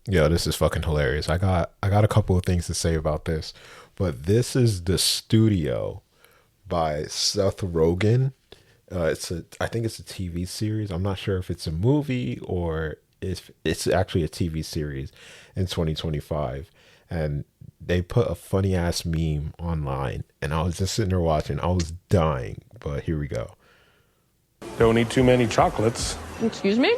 Yo, this is fucking hilarious. I got a couple of things to say about this, but this is The Studio by Seth Rogen. I think it's a TV series. I'm not sure if it's a movie or if it's actually a TV series in 2025. And they put a funny ass meme online, and I was just sitting there watching. I was dying, but here we go. Don't eat too many chocolates. Excuse me?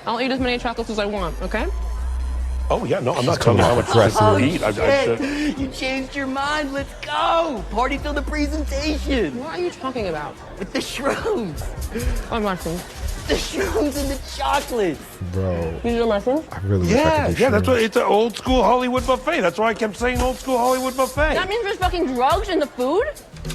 I'll eat as many chocolates as I want, okay? Oh, yeah, no, I'm not telling you how much to eat. You changed your mind. Let's go. Party till the presentation. What are you talking about? With the shrooms. Oh, mushrooms. The shrooms and the chocolates. Bro, These are mushrooms? I really wish I Yeah, could do yeah, that's shrooms. what, it's an old school Hollywood buffet. That's why I kept saying old school Hollywood buffet. That means there's fucking drugs in the food?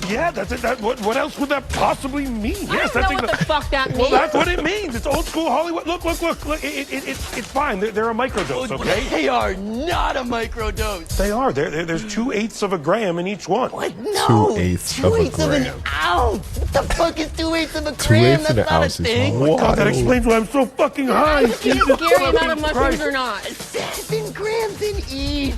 Yeah, that's it. What else would that possibly mean? I Yes, don't that's know what the fuck that means. Well, that's what it means. It's old school Hollywood. Look. It's fine. They're a microdose, okay? They are not a microdose. They are. There's 2/8 of a gram in each one. What? No. 2/8 of a 2/8 of an gram. ounce. What the fuck is 2/8 of a gram? 2/8 That's of an not a ounce is thing. what? God, that explains why I'm so fucking high. Do you Jesus carry amount of fucking mushrooms Christ. or not? 7 grams in each.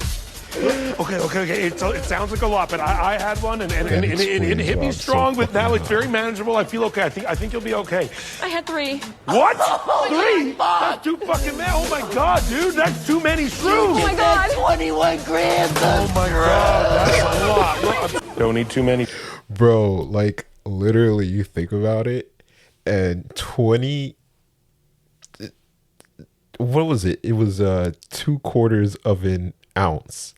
Okay. It sounds like a lot, but I had one and it explains hit why me I'm strong, so but now fucking it's very manageable. I feel okay. I think you'll be okay. I had 3. What? Oh, 3? fuck. That's too fucking many. Oh my god, dude, that's too many shrooms. Oh my god. 21 grams. Oh my god, that's a lot. Look, don't eat too many. Bro, like literally you think about it, and 20, what was it? It was 2/4 of an ounce.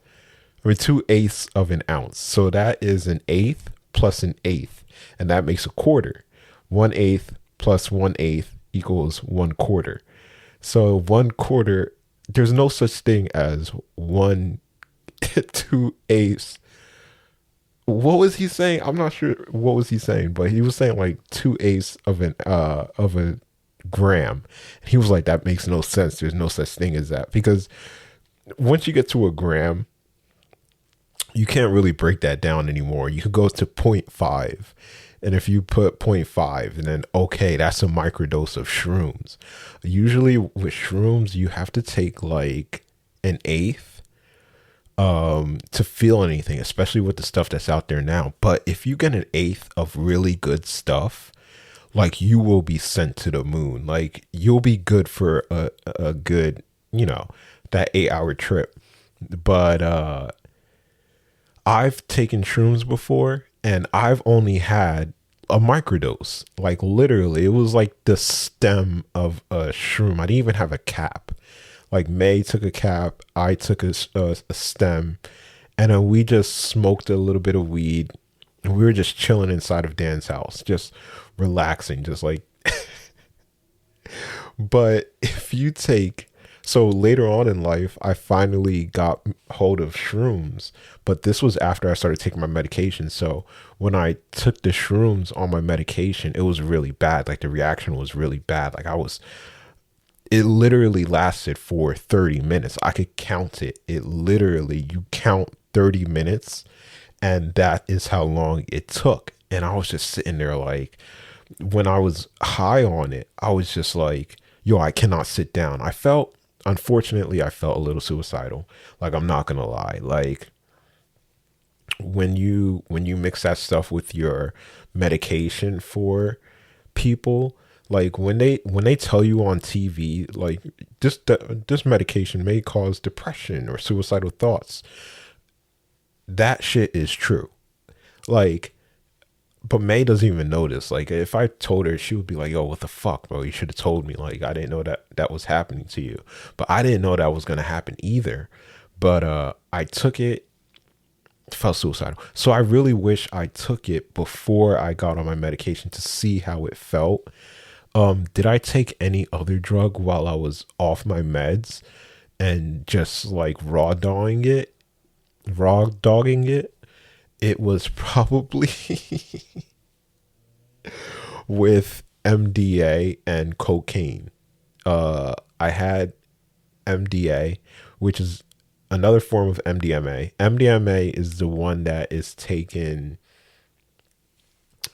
I mean 2/8 of an ounce. So that is an eighth plus an eighth, and that makes a quarter. 1/8 plus 1/8 equals 1/4. So 1/4, there's no such thing as 1/2. What was he saying? I'm not sure what was he saying, but he was saying like 2/8 of a gram. He was like, that makes no sense. There's no such thing as that, because once you get to a gram, you can't really break that down anymore. You could go to point 0.5, and if you put 0.5, and then okay, that's a microdose of shrooms. Usually with shrooms, you have to take like an eighth to feel anything, especially with the stuff that's out there now. But if you get an eighth of really good stuff, like you will be sent to the moon. Like you'll be good for a good, that 8-hour trip. But I've taken shrooms before, and I've only had a microdose. Like literally, it was like the stem of a shroom. I didn't even have a cap. Like May took a cap, I took a stem, and then we just smoked a little bit of weed, and we were just chilling inside of Dan's house, just relaxing, just like. But if you take, so later on in life, I finally got hold of shrooms, but this was after I started taking my medication. So when I took the shrooms on my medication, it was really bad. Like the reaction was really bad. Like it literally lasted for 30 minutes. I could count it. It literally, you count 30 minutes, and that is how long it took. And I was just sitting there like, when I was high on it, I was just like, yo, I cannot sit down. Unfortunately, I felt a little suicidal. Like, I'm not gonna lie. Like, when you mix that stuff with your medication for people, like when they tell you on TV, like this medication may cause depression or suicidal thoughts, that shit is true. Like, but May doesn't even notice. Like, if I told her, she would be like, yo, what the fuck, bro? You should have told me. Like, I didn't know that was happening to you. But I didn't know that was going to happen either. But I took it, felt suicidal. So I really wish I took it before I got on my medication to see how it felt. Did I take any other drug while I was off my meds and just like raw dogging it? It was probably with MDA and cocaine. I had MDA, which is another form of MDMA. MDMA is the one that is taken.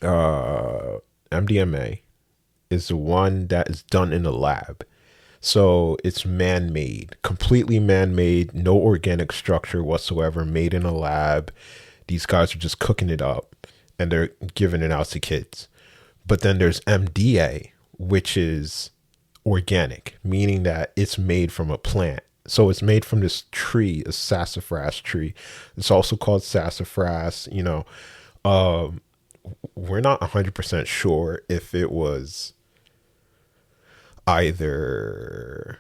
MDMA is the one that is done in the lab. So it's man-made, completely man-made, no organic structure whatsoever, made in a lab. These guys are just cooking it up and they're giving it out to kids. But then there's MDA, which is organic, meaning that it's made from a plant. So it's made from this tree, a sassafras tree. It's also called sassafras. We're not 100% sure if it was either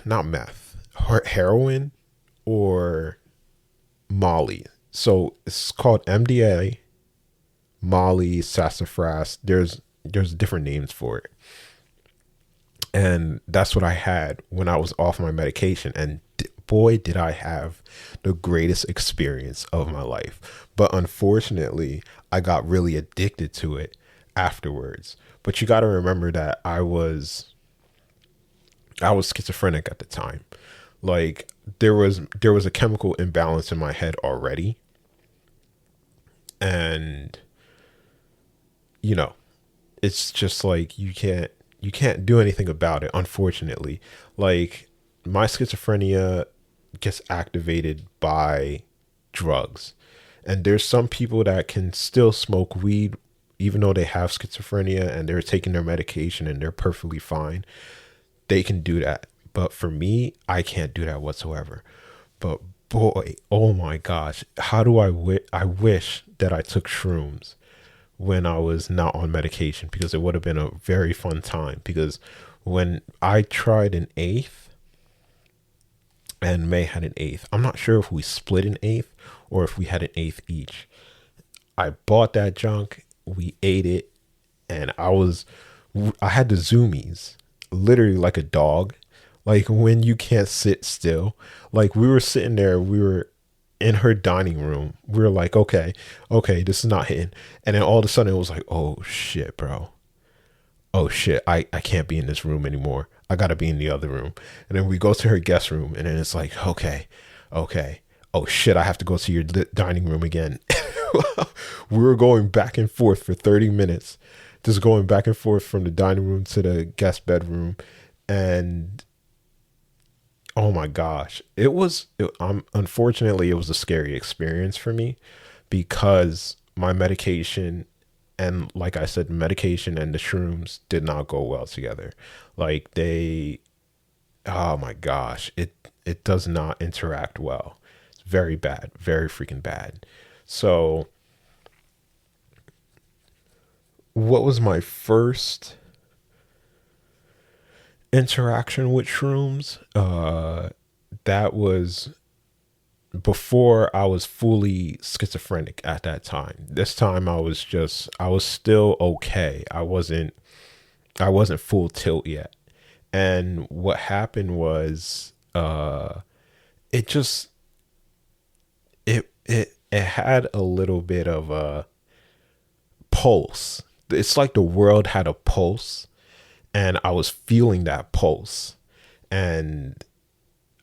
not meth, heroin, or Molly. So it's called MDA, Molly, sassafras. There's different names for it. And that's what I had when I was off my medication. And boy, did I have the greatest experience of my life. But unfortunately, I got really addicted to it afterwards. But you got to remember that I was schizophrenic at the time. Like there was a chemical imbalance in my head already. And it's just like you can't do anything about it, unfortunately. Like my schizophrenia gets activated by drugs. And there's some people that can still smoke weed even though they have schizophrenia and they're taking their medication and they're perfectly fine. They can do that. But for me, I can't do that whatsoever. But boy, oh my gosh, how do I wish that I took shrooms when I was not on medication, because it would have been a very fun time. Because when I tried an eighth and May had an eighth, I'm not sure if we split an eighth or if we had an eighth each. I bought that junk, we ate it, and I had the zoomies, literally like a dog. Like when you can't sit still. Like we were sitting there, we were in her dining room. We were like, okay, this is not hitting. And then all of a sudden it was like, oh shit, bro. Oh shit, I can't be in this room anymore. I gotta be in the other room. And then we go to her guest room and then it's like, okay. Oh shit, I have to go to your dining room again. We were going back and forth for 30 minutes, just going back and forth from the dining room to the guest bedroom. And oh my gosh, unfortunately, it was a scary experience for me because my medication and, like I said, medication and the shrooms did not go well together. Like oh my gosh, it does not interact well. It's very bad, very freaking bad. So what was my first interaction with shrooms? That was before I was fully schizophrenic at that time. This time I was still okay. I wasn't full tilt yet. And what happened was it had a little bit of a pulse. It's like the world had a pulse, and I was feeling that pulse, and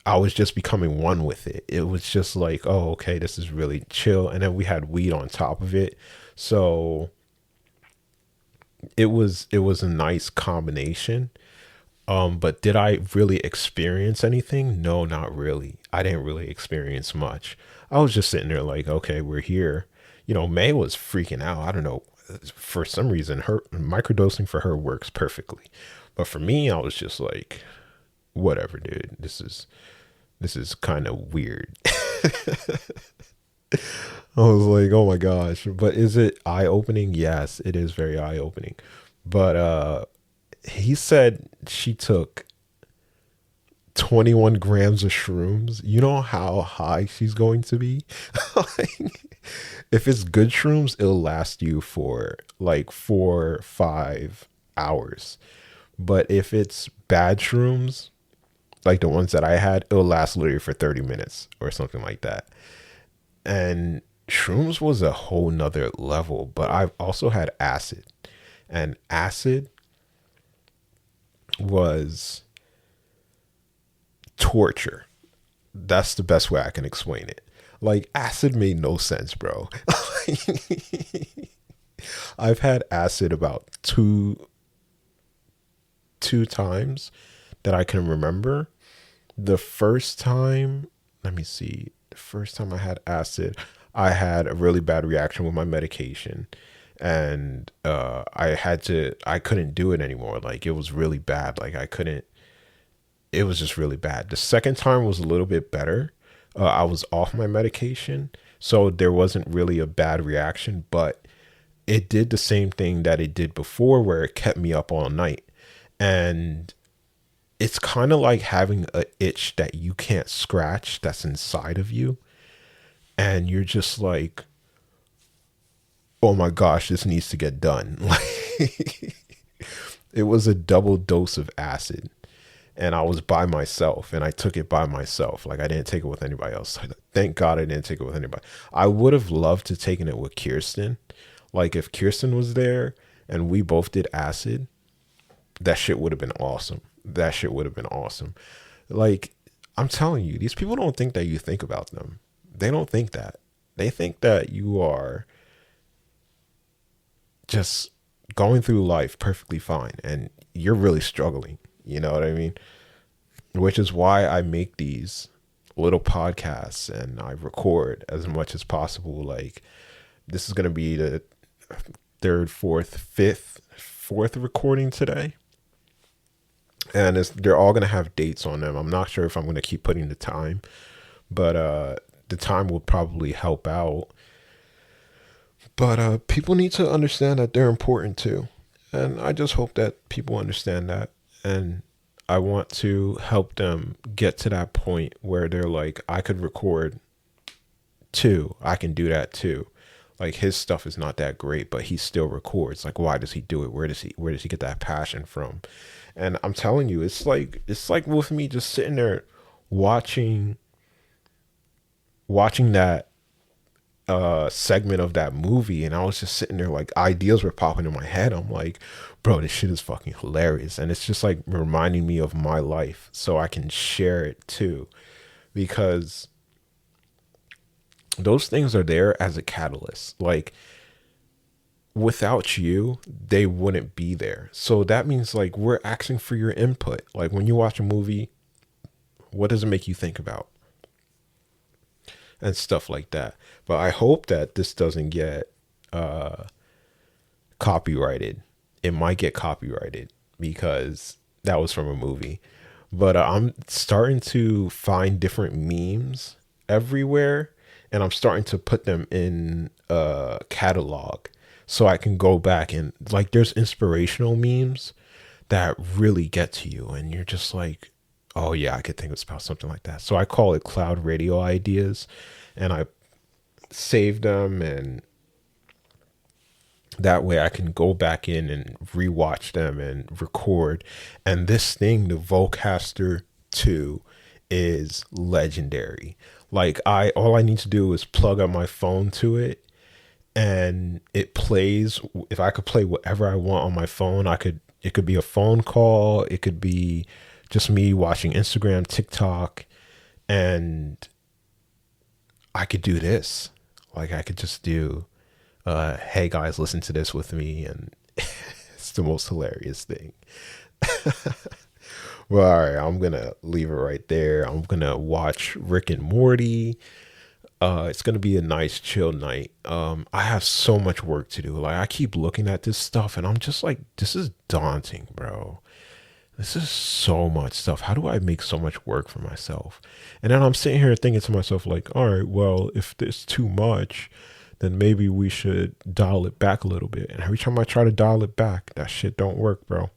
I was just becoming one with it. It was just like, oh, okay, this is really chill. And then we had weed on top of it. So it was a nice combination. But did I really experience anything? No, not really. I didn't really experience much. I was just sitting there like, okay, we're here. May was freaking out. I don't know. For some reason, her microdosing for her works perfectly. But for me, I was just like, whatever, dude. This is kind of weird. I was like, oh my gosh. But is it eye-opening? Yes, it is very eye-opening. But he said she took 21 grams of shrooms. You know how high she's going to be? If it's good shrooms, it'll last you for like 4 or 5 hours. But if it's bad shrooms, like the ones that I had, it'll last literally for 30 minutes or something like that. And shrooms was a whole nother level. But I've also had acid. And acid was torture. That's the best way I can explain it. Like, acid made no sense, bro. I've had acid about two two times that I can remember. The first time, let me see. The first time I had acid, I had a really bad reaction with my medication, and I couldn't do it anymore. Like, it was really bad. Like, I couldn't. It was just really bad. The second time was a little bit better. I was off my medication, so there wasn't really a bad reaction, but it did the same thing that it did before, where it kept me up all night. And it's kind of like having an itch that you can't scratch that's inside of you. And you're just like, oh my gosh, this needs to get done. Like, it was a double dose of acid. And I was by myself, and I took it by myself. Like, I didn't take it with anybody else. Thank God I didn't take it with anybody. I would have loved to taken it with Kirsten. Like, if Kirsten was there and we both did acid, that shit would have been awesome. That shit would have been awesome. Like, I'm telling you, these people don't think that you think about them. They don't think that. They think that you are just going through life perfectly fine, and you're really struggling. You know what I mean? Which is why I make these little podcasts and I record as much as possible. Like, this is going to be the third, fourth, fourth recording today. And they're all going to have dates on them. I'm not sure if I'm going to keep putting the time, but the time will probably help out. But people need to understand that they're important too. And I just hope that people understand that. And I want to help them get to that point where they're like, I could record too. I can do that too. Like, his stuff is not that great, but he still records. Like, why does he do it? Where does he get that passion from? And I'm telling you, it's like with me just sitting there watching that segment of that movie, and I was just sitting there, like, ideas were popping in my head. I'm like, bro, this shit is fucking hilarious. And it's just like reminding me of my life, so I can share it too, because those things are there as a catalyst. Like, without you, they wouldn't be there. So that means, like, we're asking for your input. Like, when you watch a movie, what does it make you think about? And stuff like that. But I hope that this doesn't get copyrighted. It might get copyrighted because that was from a movie. But I'm starting to find different memes everywhere, and I'm starting to put them in a catalog so I can go back and, like, there's inspirational memes that really get to you, and you're just like, oh yeah, I could think about something like that. So I call it cloud radio ideas, and I save them, and that way I can go back in and rewatch them and record. And this thing, the Vocaster 2, is legendary. Like, all I need to do is plug up my phone to it, and it plays. If I could play whatever I want on my phone, it could be a phone call, it could be just me watching Instagram, TikTok, and I could do this. Like, I could just do, hey guys, listen to this with me, and it's the most hilarious thing. Well, all right, I'm gonna leave it right there. I'm gonna watch Rick and Morty. It's gonna be a nice chill night. I have so much work to do. Like, I keep looking at this stuff, and I'm just like, this is daunting, bro. This is so much stuff. How do I make so much work for myself? And then I'm sitting here thinking to myself, like, all right, well, if there's too much, then maybe we should dial it back a little bit. And every time I try to dial it back, that shit don't work, bro.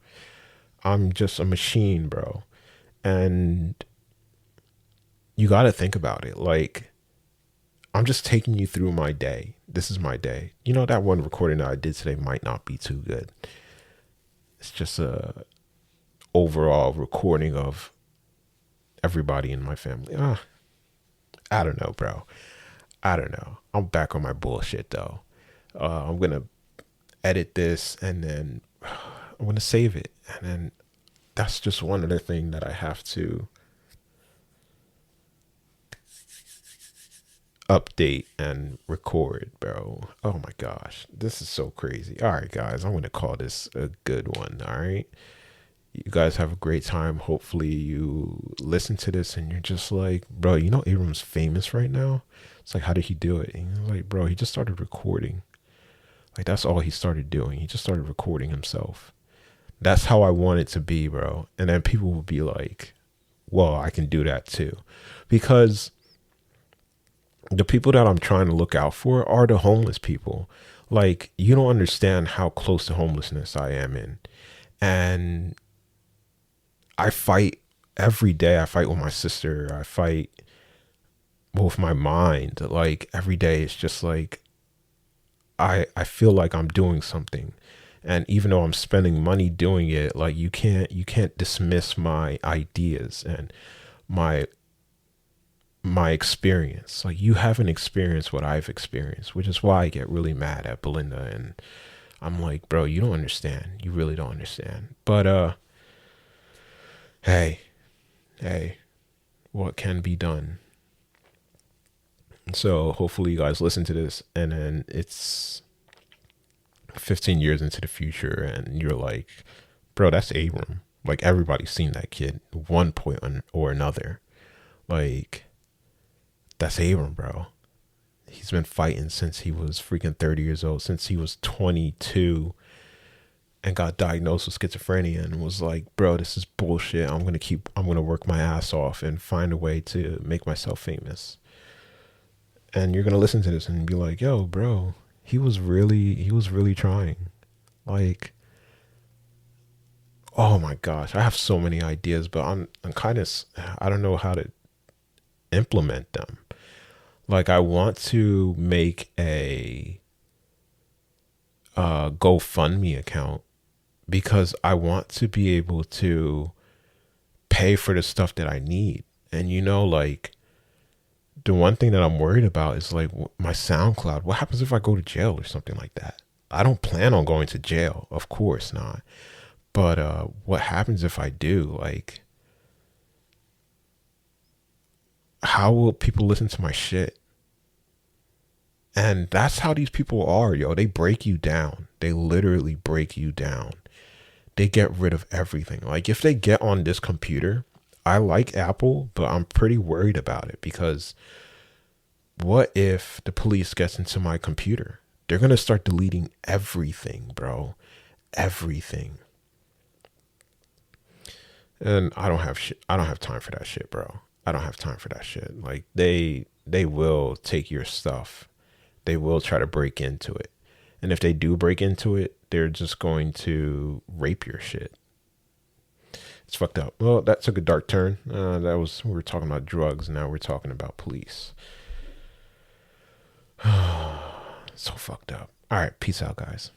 I'm just a machine, bro. And you got to think about it. Like, I'm just taking you through my day. This is my day. You know, that one recording that I did today might not be too good. It's just a overall recording of everybody in my family. I don't know, bro. I don't know. I'm back on my bullshit, though. I'm going to edit this, and then I'm going to save it. And then that's just one other thing that I have to update and record, bro. Oh my gosh. This is so crazy. All right, guys. I'm going to call this a good one. All right. you guys have a great time. Hopefully you listen to this and you're just like, bro, you know Abram's famous right now? It's like, how did he do it? And he's like, bro, he just started recording. Like, that's all he started doing. He just started recording himself. That's how I want it to be, bro. And then people will be like, well, I can do that too. Because the people that I'm trying to look out for are the homeless people. Like, you don't understand how close to homelessness I am in. And I fight every day. I fight with my sister. I fight with my mind. Like, every day it's just like, I feel like I'm doing something. And even though I'm spending money doing it, like, you can't dismiss my ideas and my experience. Like, you haven't experienced what I've experienced, which is why I get really mad at Belinda. And I'm like, bro, you don't understand. You really don't understand. But hey, what can be done? So hopefully you guys listen to this, and then it's 15 years into the future and you're like, bro, that's Abram. Like, everybody's seen that kid at one point or another. Like, that's Abram, bro. He's been fighting since he was freaking 30 years old, since he was 22 and got diagnosed with schizophrenia, and was like, bro, this is bullshit. I'm going to work my ass off and find a way to make myself famous. And you're going to listen to this and be like, yo, bro, he was really trying. Like, oh my gosh, I have so many ideas, but I'm kind of, I don't know how to implement them. Like, I want to make a GoFundMe account because I want to be able to pay for the stuff that I need. And, you know, like, the one thing that I'm worried about is like my SoundCloud. What happens if I go to jail or something like that? I don't plan on going to jail. Of course not. But what happens if I do? Like, how will people listen to my shit? And that's how these people are, yo. They break you down. They literally break you down. They get rid of everything. Like, if they get on this computer, I like Apple, but I'm pretty worried about it because what if the police gets into my computer? They're going to start deleting everything, bro. Everything. And I don't have time for that shit, bro. I don't have time for that shit. Like, they will take your stuff. They will try to break into it. And if they do break into it, they're just going to rape your shit. It's fucked up. Well, that took a dark turn. We were talking about drugs. Now we're talking about police. So fucked up. All right. Peace out, guys.